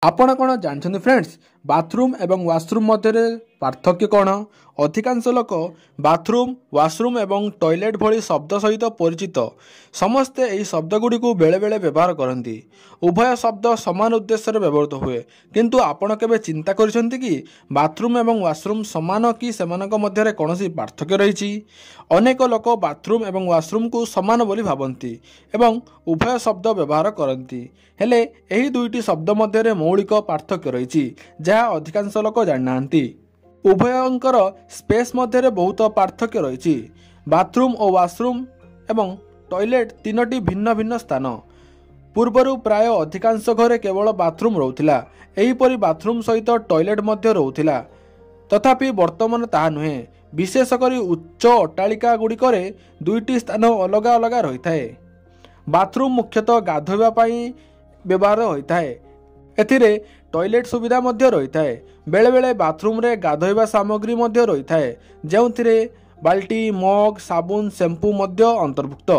आपण कौन जानते फ्रेंड्स बाथरूम एवं वाशरूम मध्य पार्थक्य कौन? अधिकांश लोक बाथरूम वाशरूम एवं टॉयलेट भली शब्द सहित परिचित। समस्ते यही शब्दगुड़ी को बेले बेले व्यवहार करती। उभय शब्द समान उद्देश्य व्यवहृत हुए, किंतु आपण केबे चिंता करिसेंति कि बाथरूम एवं वाशरूम समान कि सेमानक मध्यरे कौनसी पार्थक्य रही? अनेक लोक बाथरूम एवं वाशरूम को समान बोली भावती एवं उभय शब्द व्यवहार करती। हेले एही दुईटी शब्द मध्यरे मौलिक पार्थक्य रही जहाँ अधिकांश लोक जानिनाहांती। उभयंकर स्पेस मध्यरे बहुत पार्थक्य रही। बाथरूम और वाशरूम एवं टॉयलेट तीनोटी भिन्न भिन्न स्थान। पूर्वर प्राय अधिकांश घरे केवल बाथरूम रोला, एहीपरि बाथरूम सहित टॉयलेट मध्य रोला। तथापि वर्तमान ताहा नुहे। विशेषकर उच्च अट्टालिका गुड़िकरे दुईटी स्थान अलग अलग रही थाए। बाथरूम मुख्यतः गाधोइबा पई व्यवहार होता है। एथिरे टॉयलेट सुविधा मध्य रही थाए। बेले बेले बाथरूम रे गाधोइबा सामग्री मध्य रही थाए, जेउथिरे बाल्टी, मग, साबुन, शैम्पू मध्य अंतर्भुक्त।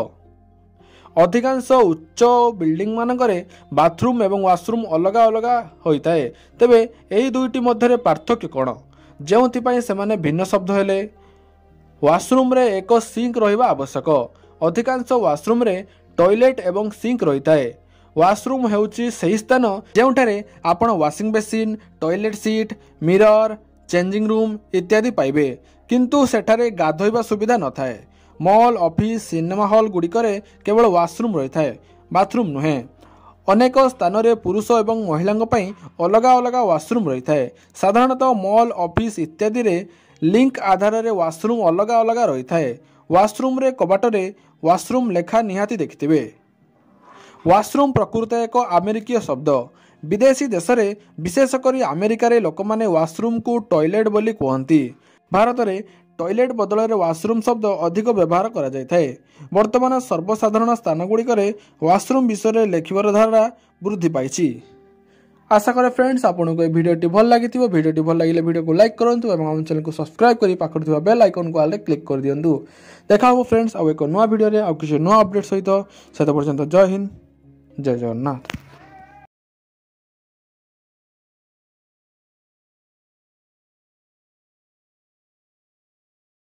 अधिकांश उच्च बिल्डिंग मानकरे बाथरूम एवं वाशरूम अलग अलग होता है। तेबे एही दुईटी मध्यरे पार्थक्य कौन? जेउथिपाई सेमाने भिन्न शब्द हेले। वाशरूम रे एक सिंक रहिबा आवश्यक। अधिकांश वाशरूम रे टॉयलेट एवं सिंक रही थाए। वाशरूम हेउची सही स्थान जेउठारे आपण washing basin, toilet seat, mirror, changing room इत्यादि पाइबे, किंतु सेठारे गाधोइबा सुविधा न थाए। मॉल, ऑफिस, सिनेमा हॉल गुड़िकरे केवल वाशरूम रही थाए, बाथरूम नुहे। अनेक स्थान रे पुरुष एवं महिलांक पई अलग अलग वाशरूम रही थाए। साधारणतः मॉल, ऑफिस इत्यादि रे लिंक आधार रे वाशरूम अलग अलग रही थाए। वाशरूम रे कबाटरे वाशरूम लेखा निहाती देखिथिबे। वाशरूम प्रकृत एक अमेरिकीय शब्द। विदेशी देश में विशेषकर अमेरिका रे लोक माने वाशरूम को टॉयलेट बोली कहती। भारत में टॉयलेट बदल में वाशरूम शब्द अधिक व्यवहार करा जाय थाए। वर्तमान सर्वसाधारण स्थान गुड़िक वाशरूम विषय में लेखिबार धारा वृद्धि पाई। आशा करे फ्रेंड्स आपको ये भिडियोटी भल लगी। भिडियोटी भल लगे भिडियो को लाइक करूँ और आम चैनल को सब्सक्राइब कर पाखर बेल आइकन को आले क्लिक कर दिंतु। देखा हम फ्रेंड्स आउ एक नुआ भिडियो आउ किसी नुआ अपडेट सहित। से पर्यंत जय हिंद, जय जगन्नाथ।